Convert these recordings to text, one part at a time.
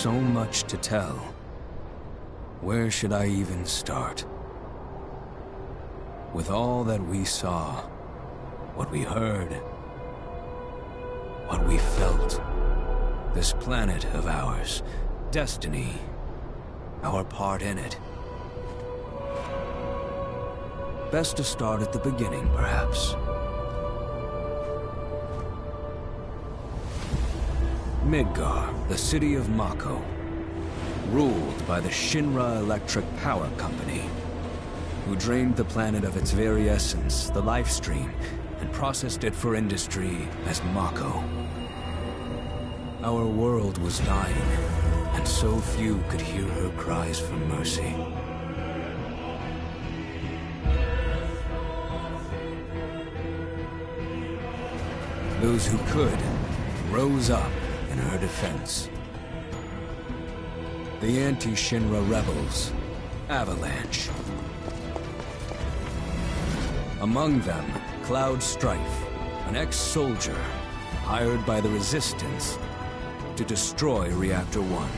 so much to tell. Where should I even start? With all that we saw, what we heard, what we felt, this planet of ours, destiny, our part in it. Best to start at the beginning, perhaps. Midgar, the city of Mako, ruled by the Shinra Electric Power Company, who drained the planet of its very essence, the life stream, and processed it for industry as Mako. Our world was dying, and so few could hear her cries for mercy. Those who could rose up in her defense. The anti-Shinra rebels, Avalanche. Among them, Cloud Strife, an ex-soldier hired by the Resistance to destroy Reactor 1.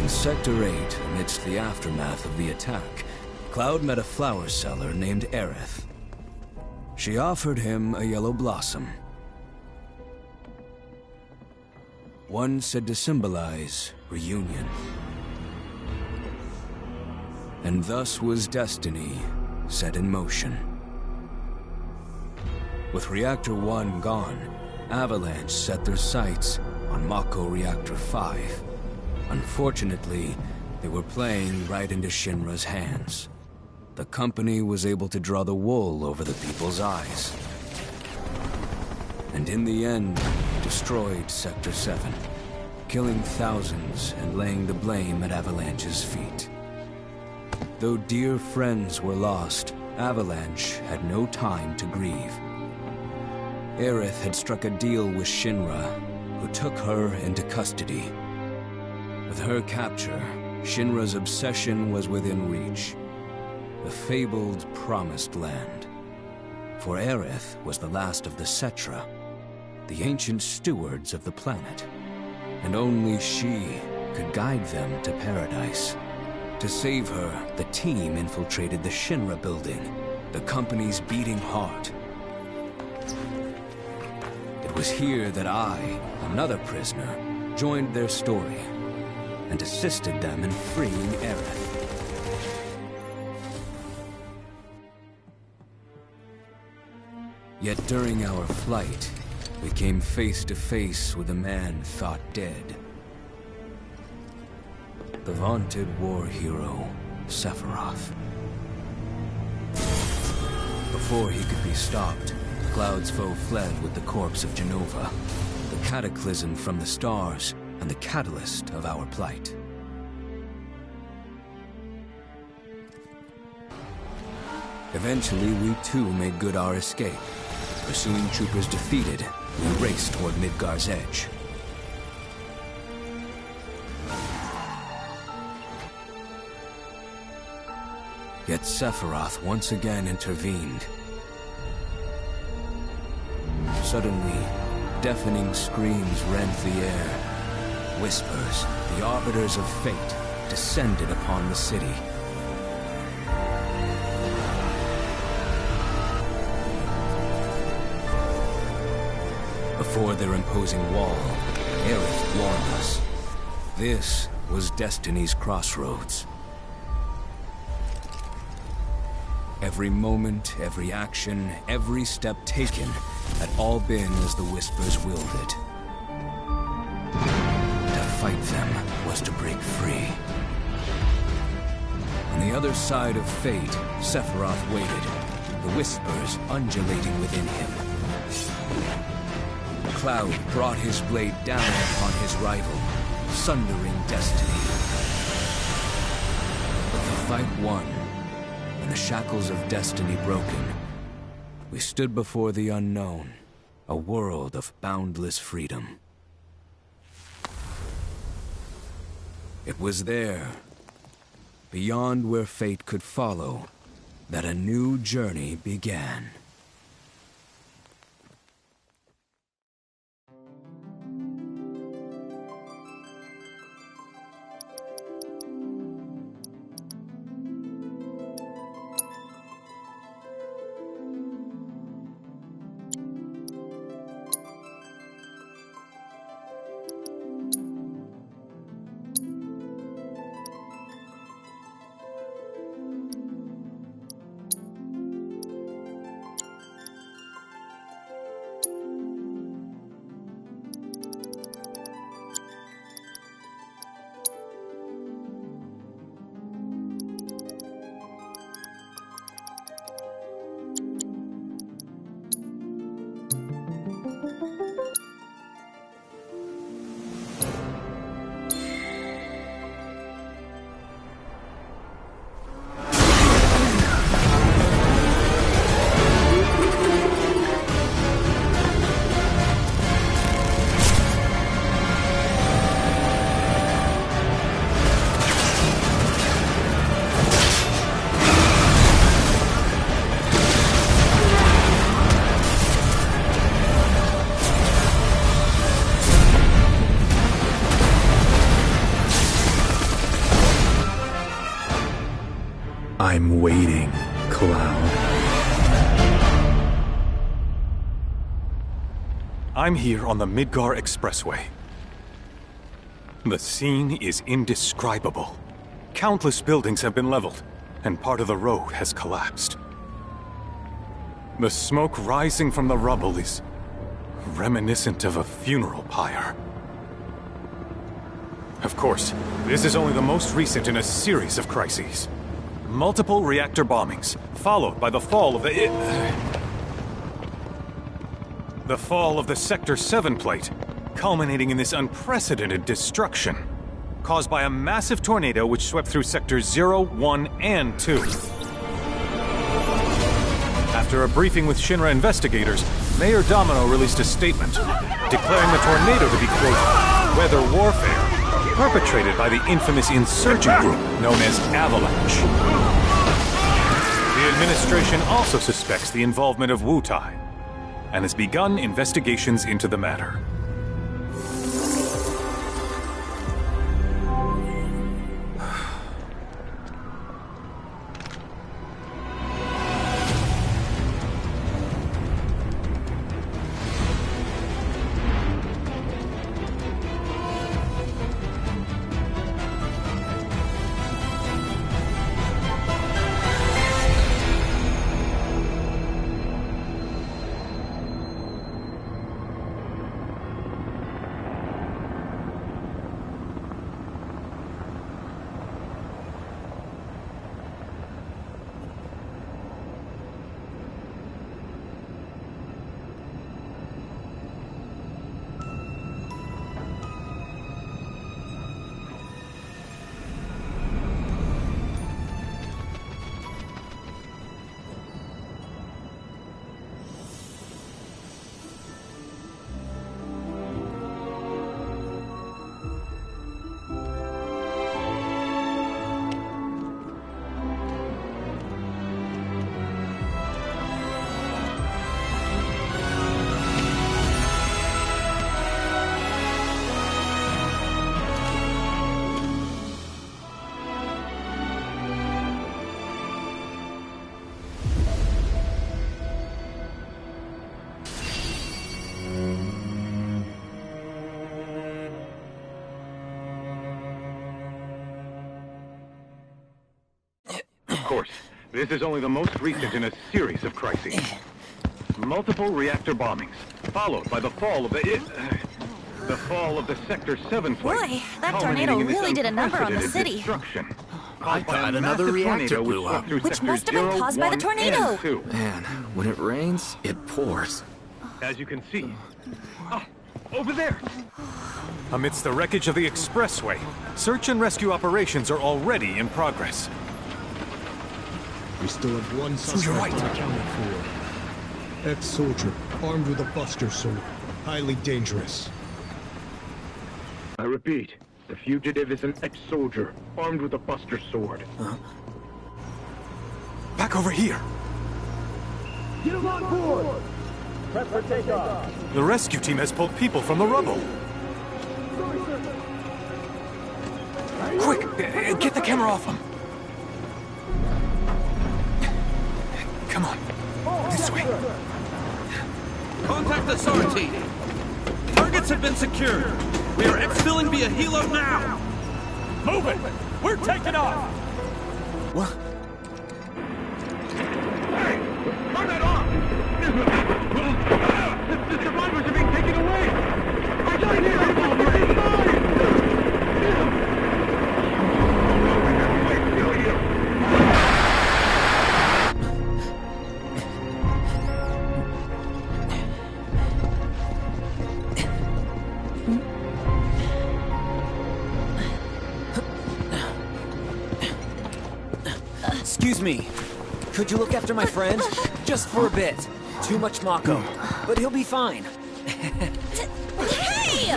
In Sector 8, amidst the aftermath of the attack, Cloud met a flower seller named Aerith. She offered him a yellow blossom. One said to symbolize reunion. And thus was destiny set in motion. With Reactor 1 gone, Avalanche set their sights on Mako Reactor 5. Unfortunately, they were playing right into Shinra's hands. The company was able to draw the wool over the people's eyes. And in the end, destroyed Sector 7, killing thousands and laying the blame at Avalanche's feet. Though dear friends were lost, Avalanche had no time to grieve. Aerith had struck a deal with Shinra, who took her into custody. With her capture, Shinra's obsession was within reach. The fabled Promised Land. For Aerith was the last of the Cetra, the ancient stewards of the planet, and only she could guide them to paradise. To save her, the team infiltrated the Shinra building, the company's beating heart. It was here that I, another prisoner, joined their story and assisted them in freeing Aerith. Yet during our flight, we came face to face with a man thought dead. The vaunted war hero, Sephiroth. Before he could be stopped, Cloud's foe fled with the corpse of Genova, the cataclysm from the stars and the catalyst of our plight. Eventually, we too made good our escape. Pursuing troopers defeated, we raced toward Midgar's edge. Yet Sephiroth once again intervened. Suddenly, deafening screams rent the air. Whispers, the arbiters of fate, descended upon the city. Before their imposing wall, Aerith warned us. This was Destiny's crossroads. Every moment, every action, every step taken had all been as the Whispers willed it. To fight them was to break free. On the other side of fate, Sephiroth waited, the Whispers undulating within him. Cloud brought his blade down upon his rival, sundering destiny. But the fight won, and the shackles of destiny broken. We stood before the unknown, a world of boundless freedom. It was there, beyond where fate could follow, that a new journey began. been waiting, Cloud. I'm here on the Midgar Expressway. The scene is indescribable. Countless buildings have been leveled, and part of the road has collapsed. The smoke rising from the rubble is reminiscent of a funeral pyre. Of course, this is only the most recent in a series of crises. Multiple reactor bombings, followed by the fall of the Sector 7 plate, culminating in this unprecedented destruction, caused by a massive tornado which swept through Sectors 0, 1, and 2. After a briefing with Shinra investigators, Mayor Domino released a statement declaring the tornado to be, quote, weather warfare, perpetrated by the infamous insurgent group known as Avalanche. The administration also suspects the involvement of Wutai, and has begun investigations into the matter. Of course, this is only the most recent in a series of crises. Multiple reactor bombings, followed by the fall of the Sector 7 plate. Boy, that tornado really did a number on the city. I thought another reactor blew up. Which must have been caused by the tornado. Man, when it rains, it pours. As you can see. Over there! Amidst the wreckage of the expressway, search and rescue operations are already in progress. We still have one suspect unaccounted for. Ex-soldier, armed with a buster sword. Highly dangerous. I repeat, the fugitive is an ex-soldier, armed with a buster sword. Back over here! Get him on board! Prep for takeoff! The rescue team has pulled people from the rubble. Quick! Get the camera off them! Come on. This way. Contact the SAR team. Targets have been secured. We are exfilling via helo now. Move it! We're taking off! What? Hey! Turn that off! The survivors are being taken away! I got here! Excuse me. Could you look after my friend? Just for a bit. Too much Mako. But he'll be fine. Hey!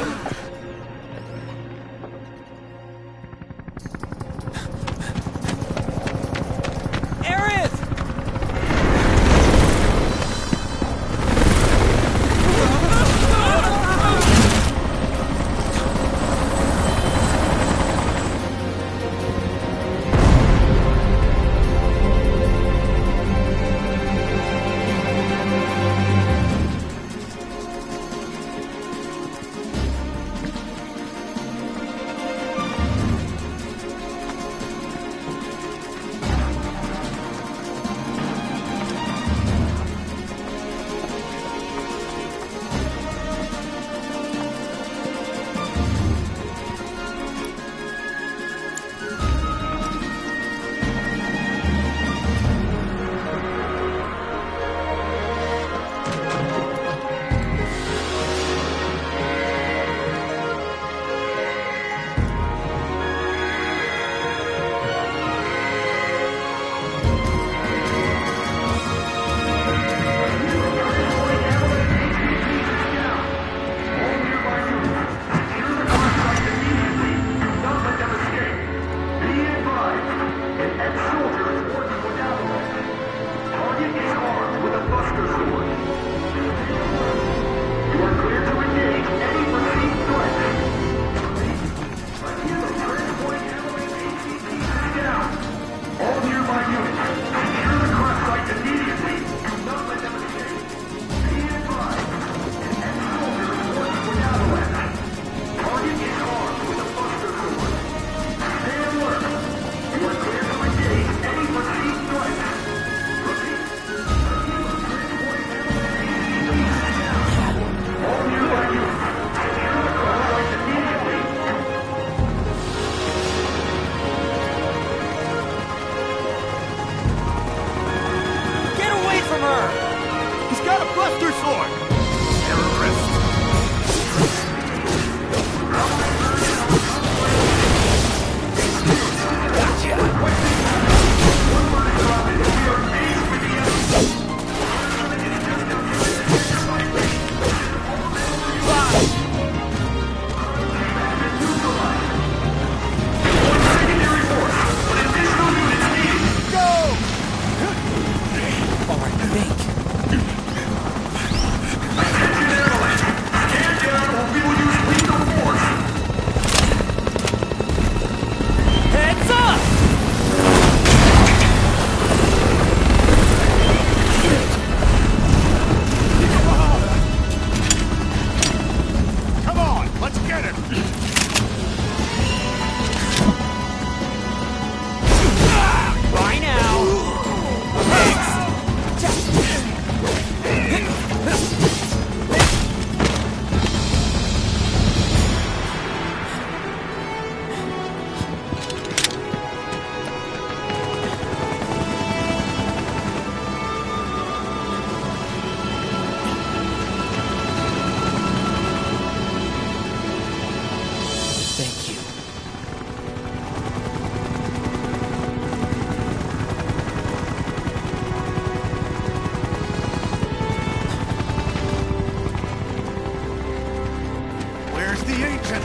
Where's the agent?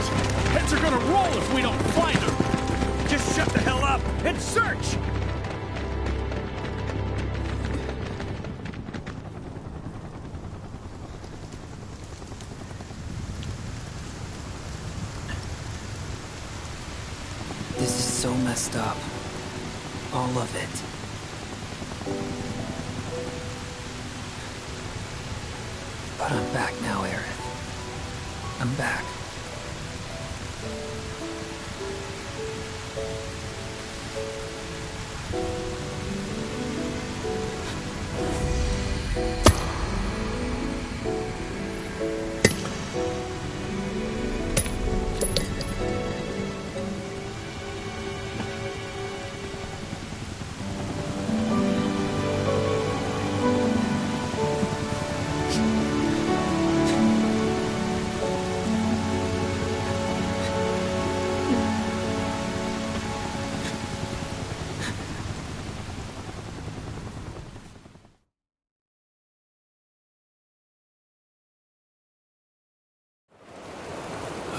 Heads are gonna roll if we don't find her! Just shut the hell up and search! This is so messed up. All of it. But I'm back now, Aerith. I'm back.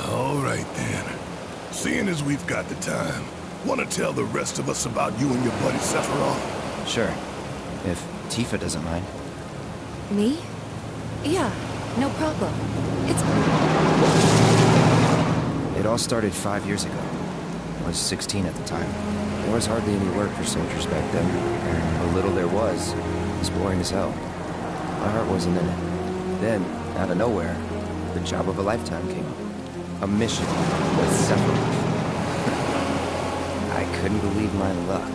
All right, then. Seeing as we've got the time, want to tell the rest of us about you and your buddy Sephiroth? Sure. If Tifa doesn't mind. Me? Yeah, no problem. It all started 5 years ago. I was 16 at the time. There was hardly any work for soldiers back then, and the little there was boring as hell. My heart wasn't in it. Then, out of nowhere, the job of a lifetime came up. A mission with Sephiroth. I couldn't believe my luck.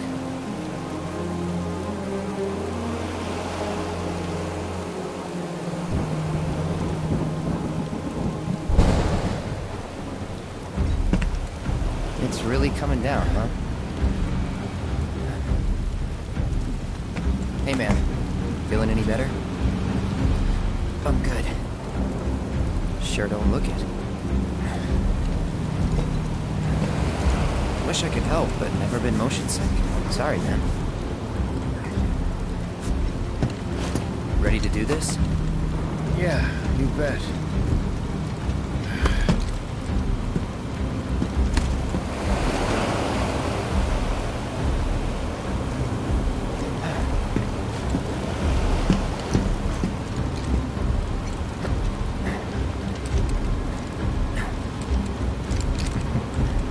It's really coming down, huh? Hey man, feeling any better? I'm good. Sure don't look it. Wish I could help, but never been motion sick. Sorry, man. Ready to do this? Yeah, you bet.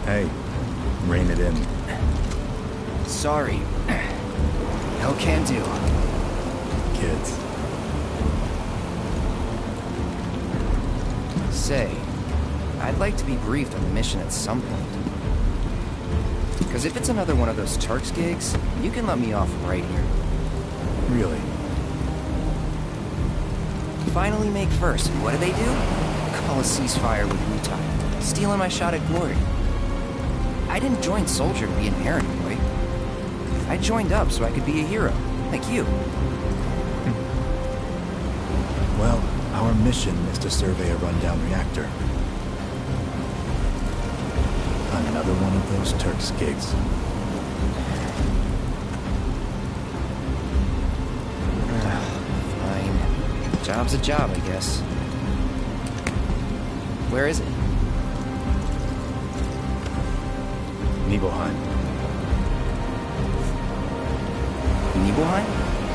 Hey, rein it in. Sorry. Hell can do. Kids. Say, I'd like to be briefed on the mission at some point. Because if it's another one of those Turks gigs, you can let me off right here. Really? Finally make first, and what do? Call a ceasefire with Wutai. Stealing my shot at glory. I didn't join Soldier to be an errand boy. I joined up so I could be a hero, like you. Well, our mission is to survey a rundown reactor. Another one of those Turks gigs. Fine. Job's a job, I guess. Where is it? Nibelheim. Nibelheim?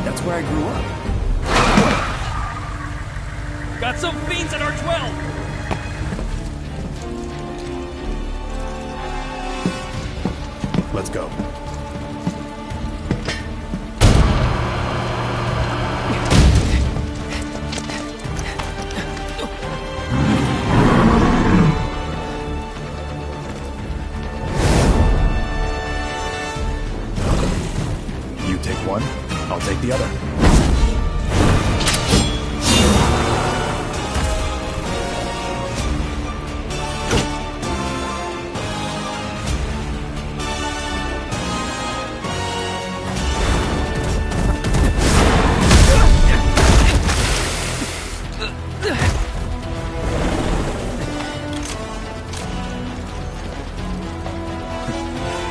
That's where I grew up. Got some fiends at R12! Let's go. You take one, I'll take the other.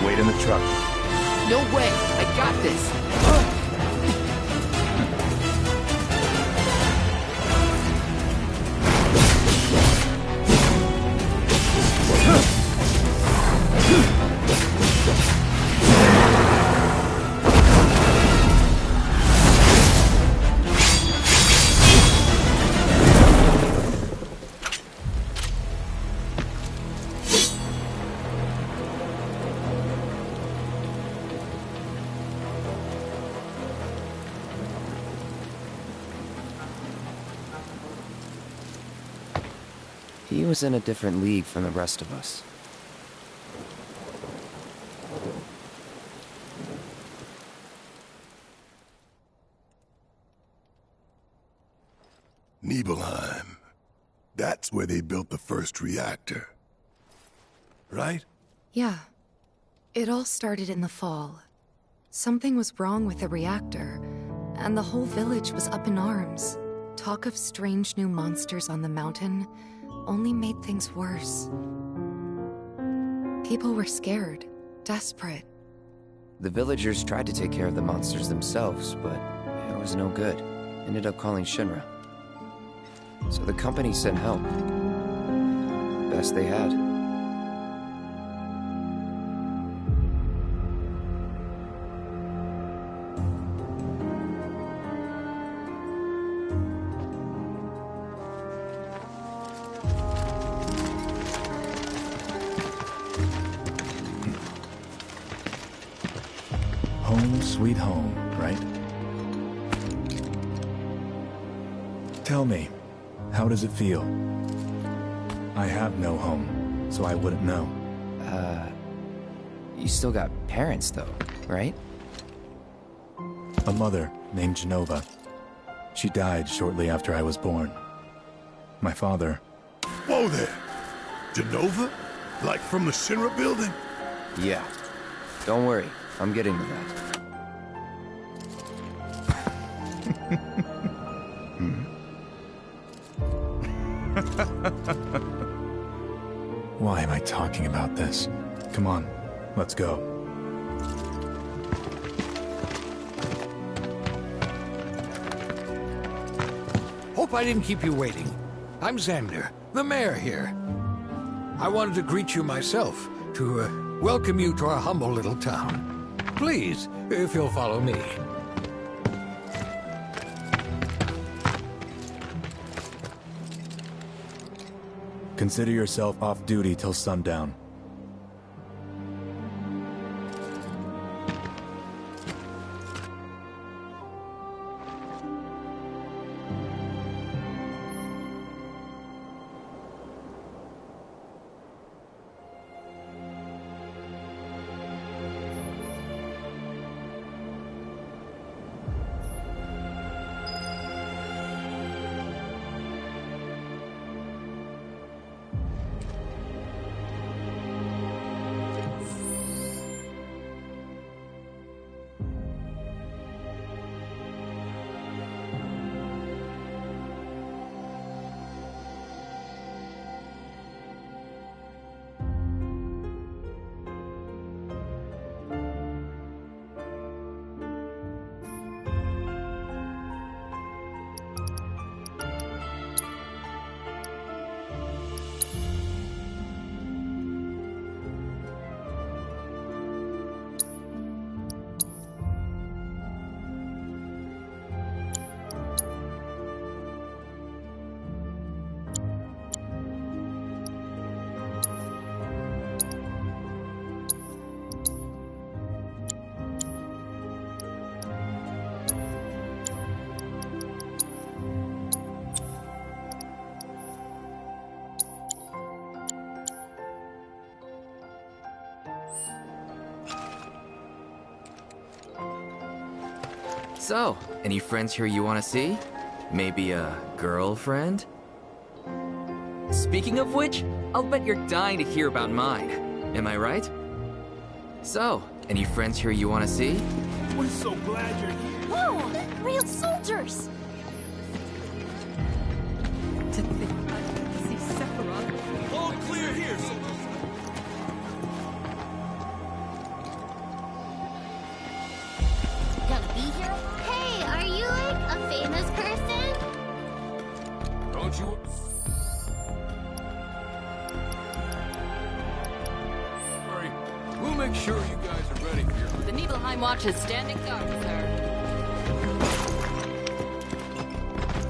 Wait in the truck. No way! I got this! He was in a different league from the rest of us. Nibelheim. That's where they built the first reactor. Right? Yeah. It all started in the fall. Something was wrong with the reactor, and the whole village was up in arms. Talk of strange new monsters on the mountain only made things worse. People were scared, desperate. The villagers tried to take care of the monsters themselves, but it was no good. Ended up calling Shinra. So the company sent help. Best they had. Home sweet home, right? Tell me, how does it feel? I have no home, so I wouldn't know. You still got parents though, right? A mother named Genova. She died shortly after I was born. My father... Whoa there! Genova? Like from the Shinra building? Yeah. Don't worry, I'm getting to that. Why am I talking about this? Come on, let's go. Hope I didn't keep you waiting. I'm Xander, the mayor here. I wanted to greet you myself, to welcome you to our humble little town. Please, if you'll follow me. Consider yourself off duty till sundown. So, any friends here you want to see? Maybe a girlfriend? Speaking of which, I'll bet you're dying to hear about mine. Am I right? So, any friends here you want to see? We're so glad you're here. Whoa! Real soldiers! To think I see Sephiroth. All clear here, soldiers. Gonna be here? Hey, are you like a famous person? Don't you... Sorry. We'll make sure you guys are ready for your... The Nibelheim Watch is standing guard, sir.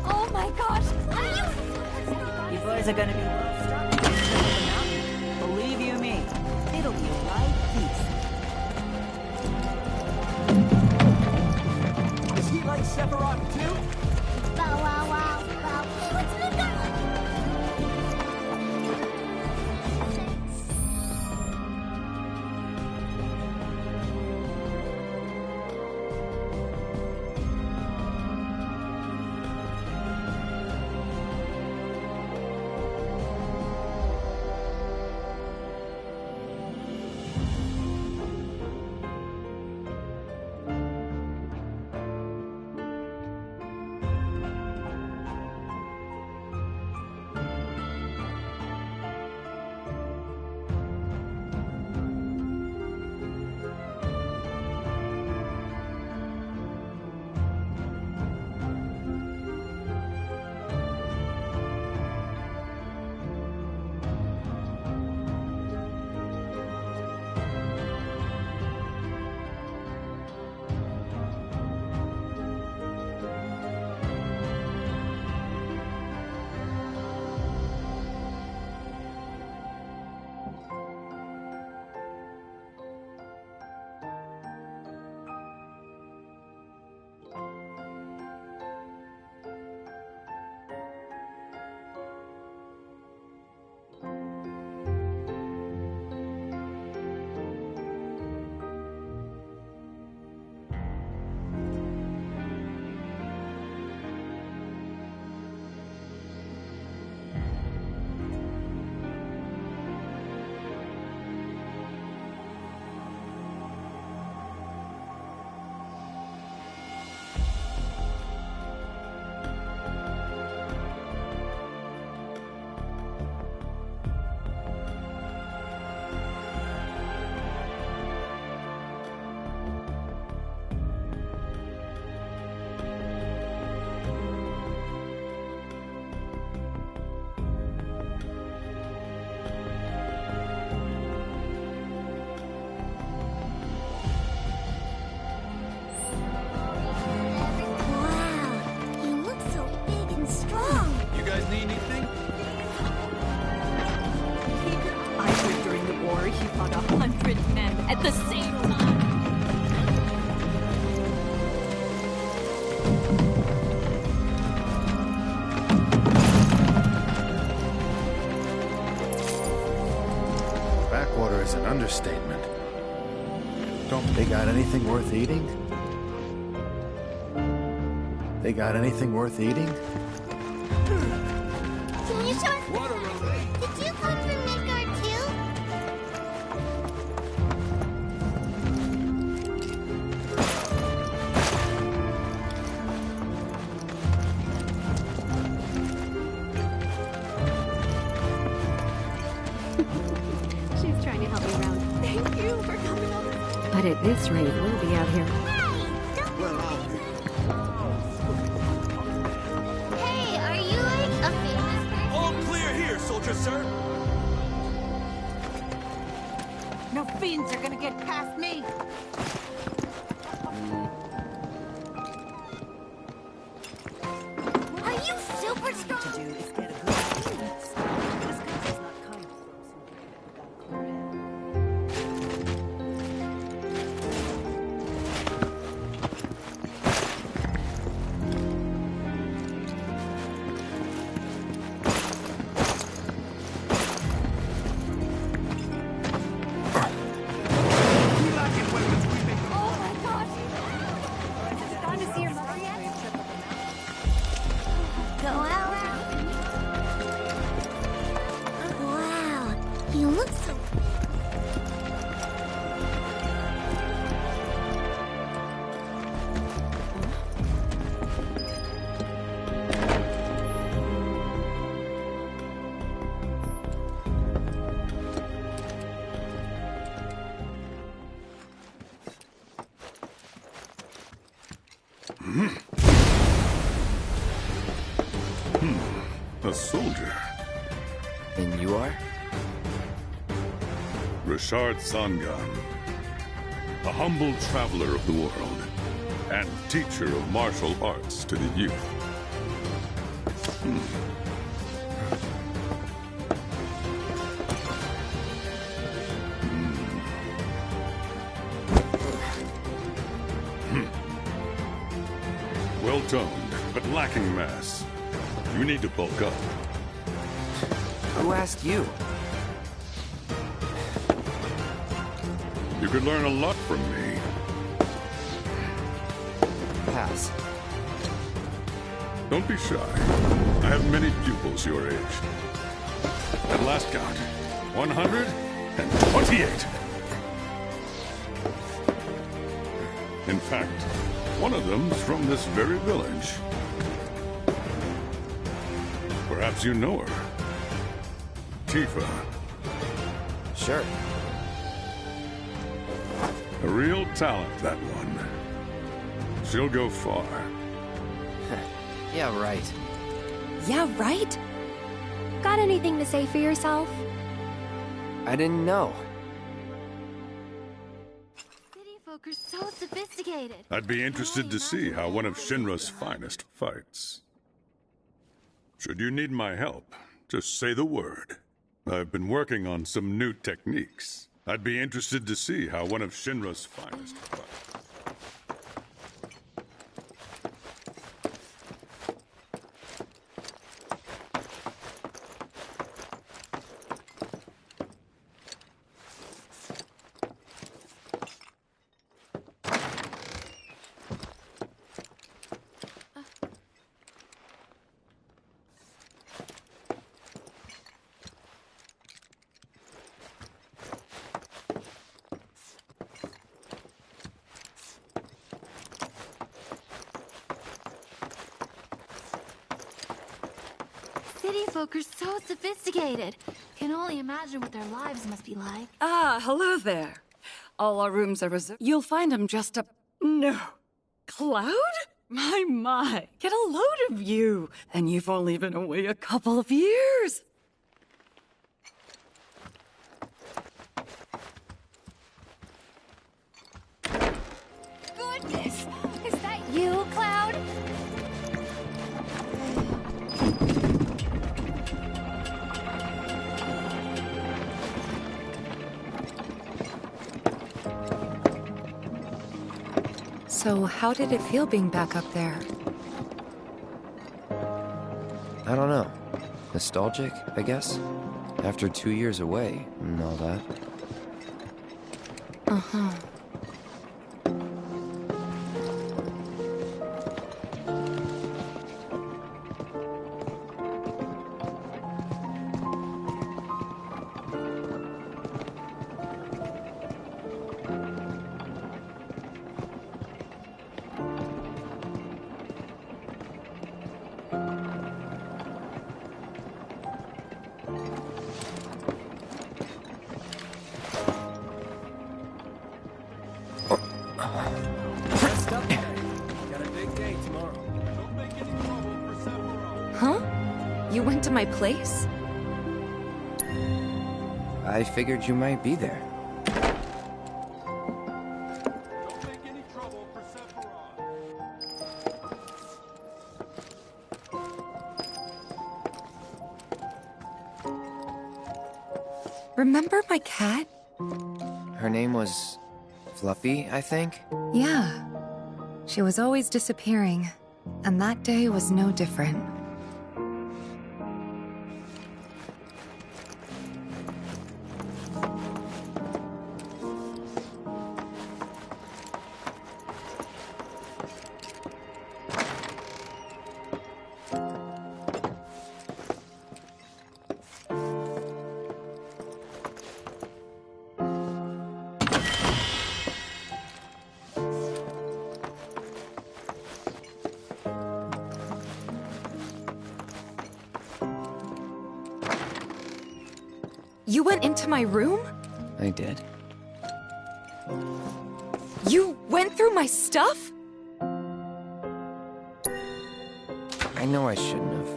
Oh my gosh! Are you... You boys are gonna be well stuck in the mountain. Believe you me, it'll be a right piece. Is he like Sephiroth too? Bow wow wow wow. Hey, what's Midgar? you fought 100 men at the same time. Backwater is an understatement. Don't they got anything worth eating? They got anything worth eating? Can you show us? What a relief! Did you come from Midgard too? She's trying to help me around. Thank you for coming over. But at this rate, we'll be out here. Hey, are you like a famous person? All clear here, soldier sir. No fiends are gonna get past me. Are you super strong? To do is get a good experience. This guy is not kind to those who get without clear head. Oh my gosh! Gone to see your mother yet? Go out. Wow, you look so. A soldier. And you are? Richard Sangan. A humble traveler of the world. And teacher of martial arts to the youth. Well toned, but lacking mass. You need to bulk up. Who asked you? You could learn a lot from me. Pass. Don't be shy. I have many pupils your age. At last count, 128. In fact, one of them's from this very village. Perhaps you know her. Tifa. Sure. A real talent, that one. She'll go far. Yeah, right. Yeah, right? Got anything to say for yourself? I didn't know. City folk are so sophisticated. I'd be interested to see how one of Shinra's finest fights. Should you need my help, just say the word. I've been working on some new techniques. I'd be interested to see how one of Shinra's finest fights. City folk are so sophisticated. Can only imagine what their lives must be like. Ah, hello there. All our rooms are reserved. You'll find them just up... No. Cloud? My. Get a load of you. And you've only been away a couple of years. Goodness! Is that you, Cloud? So how did it feel being back up there? I don't know. Nostalgic, I guess? After 2 years away and all that. Uh-huh. You went to my place? I figured you might be there. Remember my cat? Her name was Fluffy, I think? Yeah. She was always disappearing, and that day was no different. You went into my room? I did. You went through my stuff? I know I shouldn't have.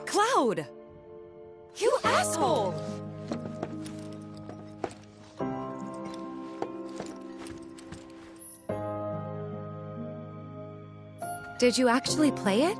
Cloud! You asshole! Did you actually play it?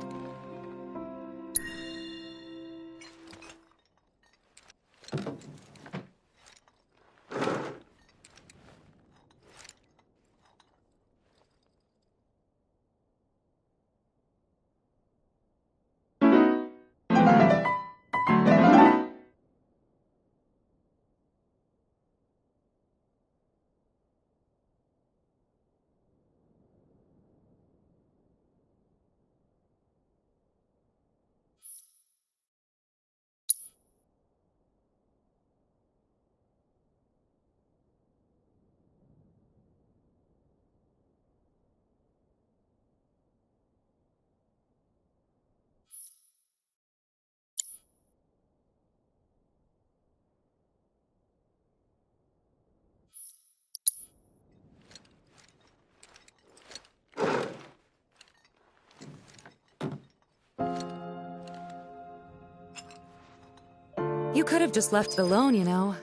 You could have just left it alone, you know.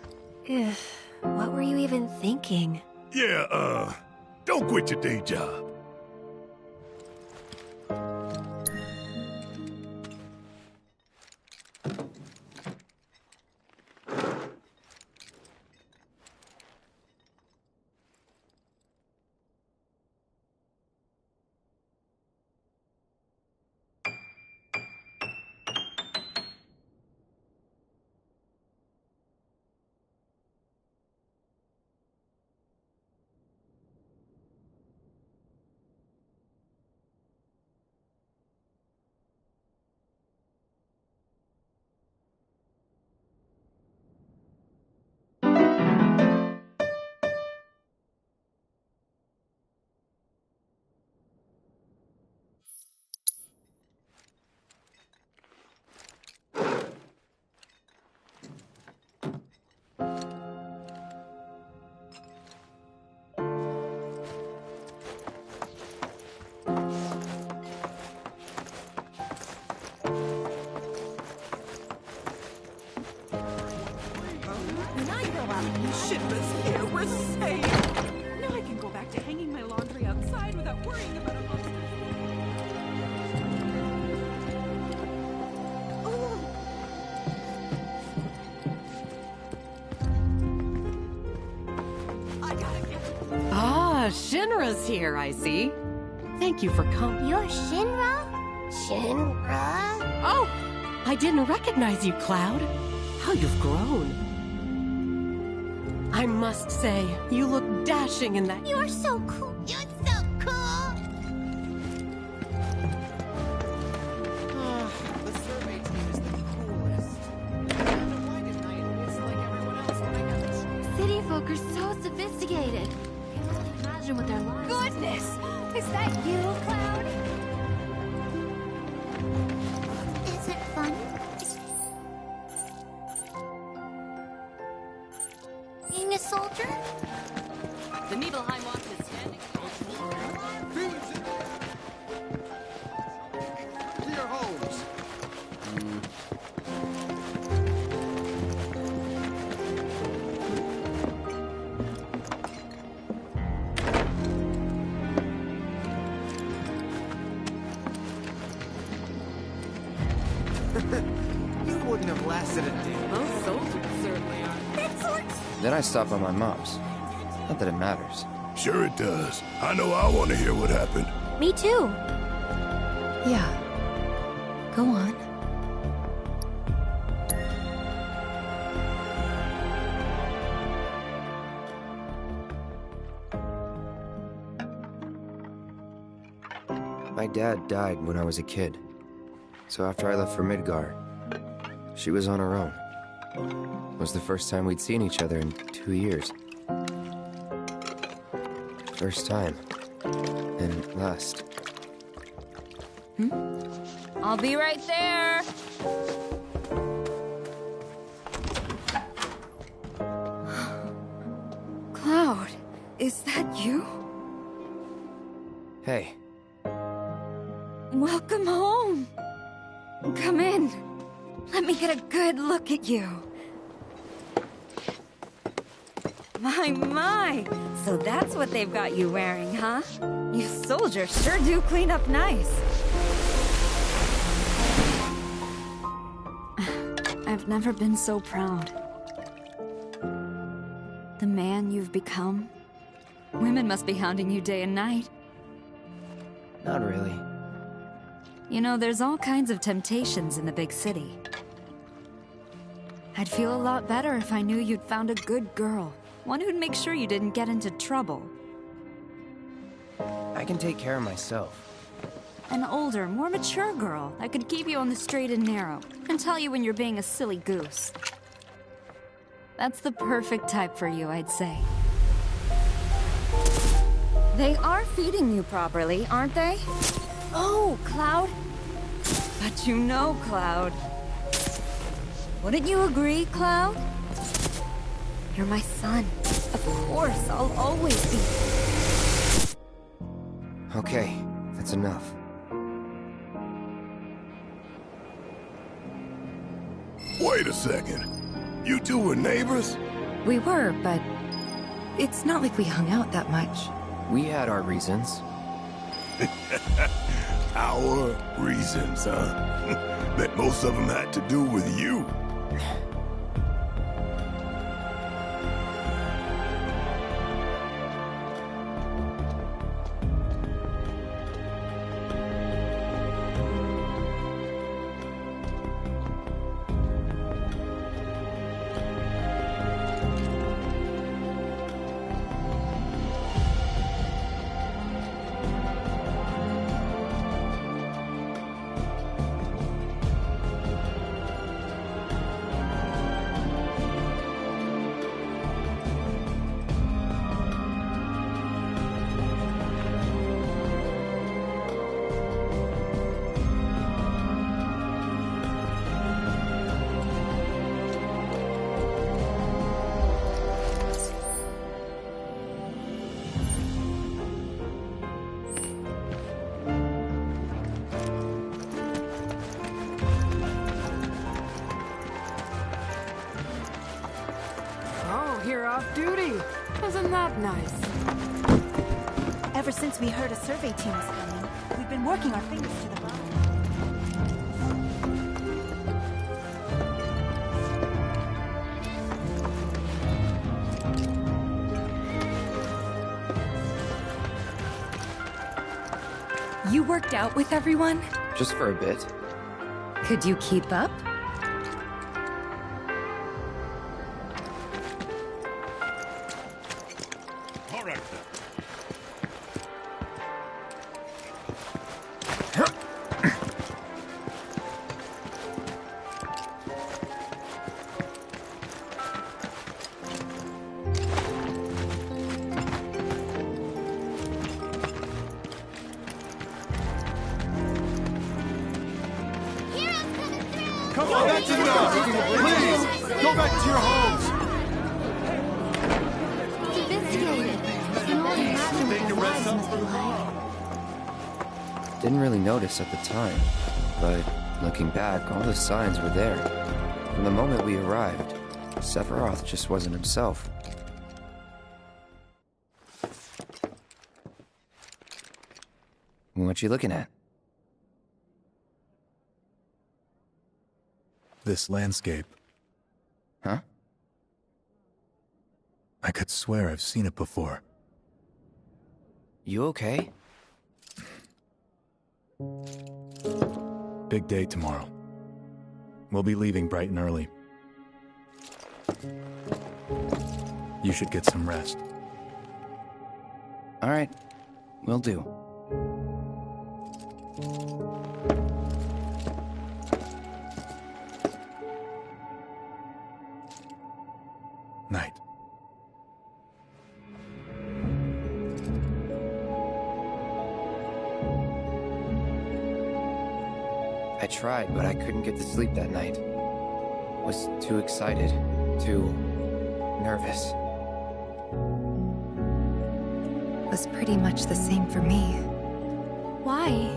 What were you even thinking? Yeah, don't quit your day job. Shinra's here, we're safe! Now I can go back to hanging my laundry outside without worrying about a monster. Shinra's here, I see. Thank you for coming. You're Shinra? Shinra? Oh, I didn't recognize you, Cloud. How you've grown. I must say, you look dashing in that. You're so cool. You're so cool. The survey team is the coolest. Why didn't I enlist like everyone else when I got the chance? City folk are so sophisticated. Can only imagine what their lives. Goodness! Is that you, Cloud? Is it fun? Being a soldier? The Nibelheim watch is standing. To your homes. You wouldn't have lasted a day. Most soldiers certainly are. Then I stop by my mom's. Not that it matters. Sure it does. I know I want to hear what happened. Me too. Yeah. Go on. My dad died when I was a kid. So after I left for Midgar, she was on her own. It was the first time we'd seen each other in 2 years. First time. And last. I'll be right there. Cloud, is that you? Hey. Welcome home. Come in. Let me get a good look at you. My. So that's what they've got you wearing, huh? You soldiers sure do clean up nice. I've never been so proud. The man you've become. Women must be hounding you day and night. Not really. You know, there's all kinds of temptations in the big city. I'd feel a lot better if I knew you'd found a good girl. One who'd make sure you didn't get into trouble. I can take care of myself. An older, more mature girl that could keep you on the straight and narrow and tell you when you're being a silly goose. That's the perfect type for you, I'd say. They are feeding you properly, aren't they? Oh, Cloud. But you know, Cloud. Wouldn't you agree, Cloud? You're my son. Of course, I'll always be. Okay, that's enough. Wait a second. You two were neighbors? We were, but it's not like we hung out that much. We had our reasons. Our reasons, huh? Bet most of them had to do with you. You're off duty. Isn't that nice? Ever since we heard a survey team was coming, we've been working our fingers to the bone. worked out with everyone? Just for a bit. Could you keep up? All right. Come on, that's enough! Please, go back to your homes! Sophisticated. Can only imagine what their lives must be like. Didn't really notice at the time, but looking back, all the signs were there. From the moment we arrived, Sephiroth just wasn't himself. What you looking at? This landscape. Huh? I could swear I've seen it before. You okay? Big day tomorrow. We'll be leaving bright and early. You should get some rest. All right, will do. Night. I tried, but I couldn't get to sleep that night. Was too excited, too nervous. Was pretty much the same for me. Why?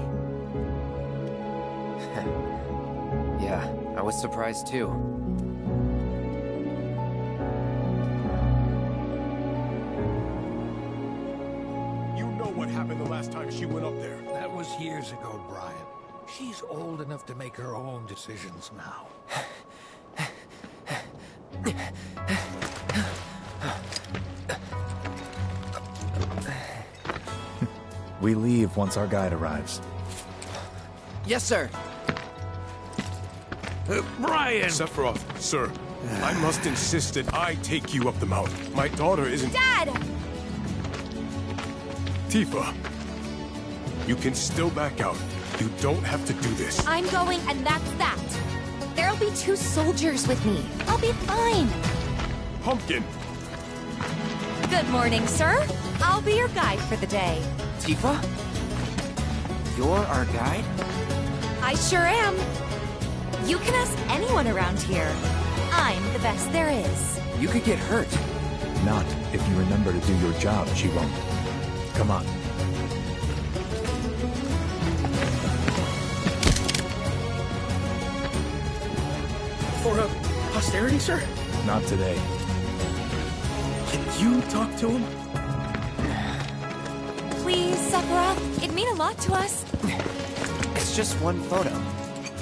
Yeah, I was surprised too. You know what happened the last time she went up there. That was years ago, Brian. She's old enough to make her own decisions now. We leave once our guide arrives. Yes, sir. Brian! Sephiroth, sir, I must insist that I take you up the mountain. My daughter isn't... Dad! Tifa, you can still back out. You don't have to do this. I'm going, and that's that. There'll be 2 soldiers with me. I'll be fine. Pumpkin! Good morning, sir. I'll be your guide for the day. Tifa? You're our guide? I sure am. You can ask anyone around here. I'm the best there is. You could get hurt. Not if you remember to do your job, she won't. Come on. For posterity, sir? Not today. Can you talk to him? Please, Sephiroth. It'd mean a lot to us. It's just one photo.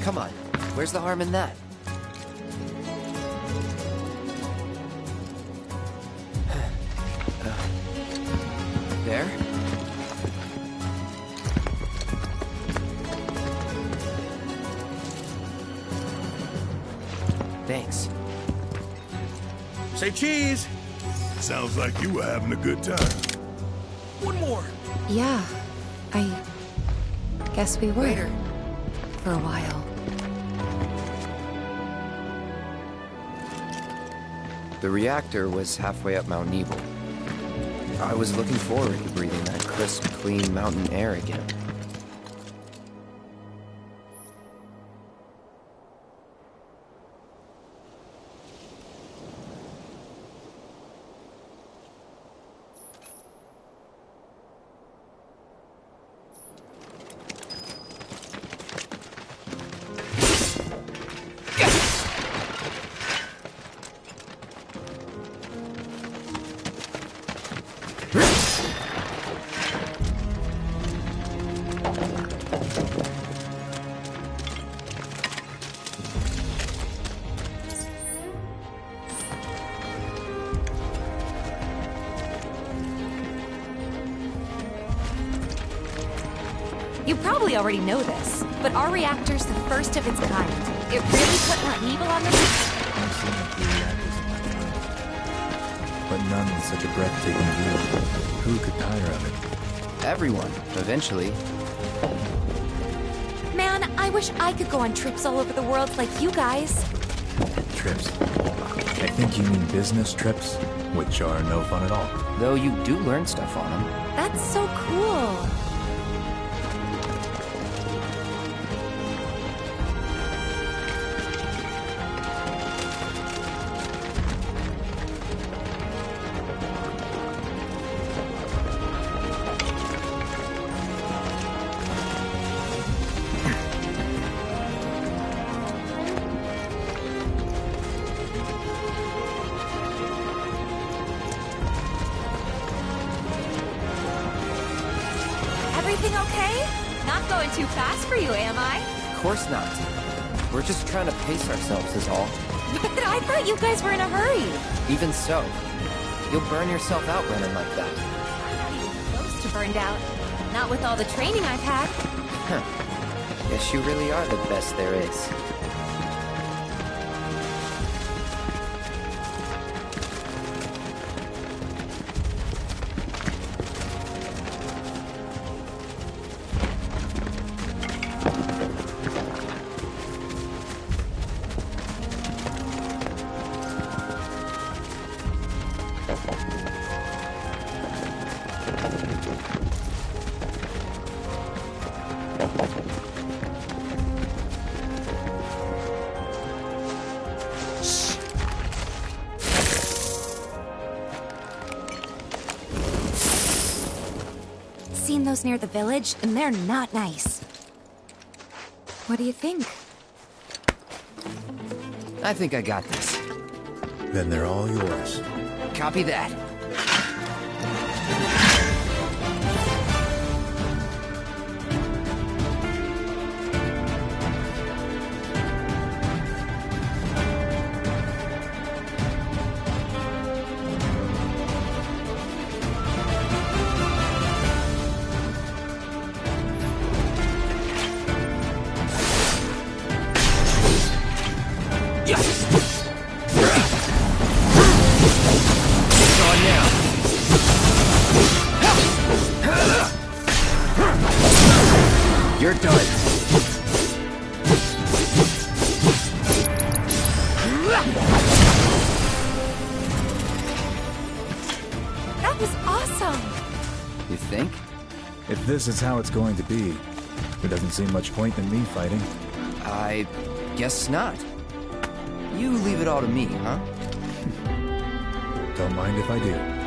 Come on, where's the harm in that? There? Thanks. Say cheese! Sounds like you were having a good time. One more! Yeah, I guess we were. Later. For a while. The reactor was halfway up Mount Nebel. I was looking forward to breathing that crisp, clean mountain air again. You probably already know this, but our reactor's the first of its kind. It really put Weevil on the map. I've seen a few reactors in my time, but none with such a breathtaking view. Who could tire of it? Everyone, eventually. Man, I wish I could go on trips all over the world like you guys. Trips. I think you mean business trips, which are no fun at all. Though you do learn stuff on them. That's so cool. Everything okay? Not going too fast for you, am I? Of course not. We're just trying to pace ourselves is all. But I thought you guys were in a hurry. Even so, you'll burn yourself out running like that. I'm not even close to burned out. Not with all the training I've had. Huh. Guess you really are the best there is. Seen those near the village, and they're not nice. What do you think? I think I got this. Then they're all yours. Copy that. You're done. That was awesome! You think? If this is how it's going to be, there doesn't seem much point in me fighting. I guess not. You leave it all to me, huh? Don't mind if I do.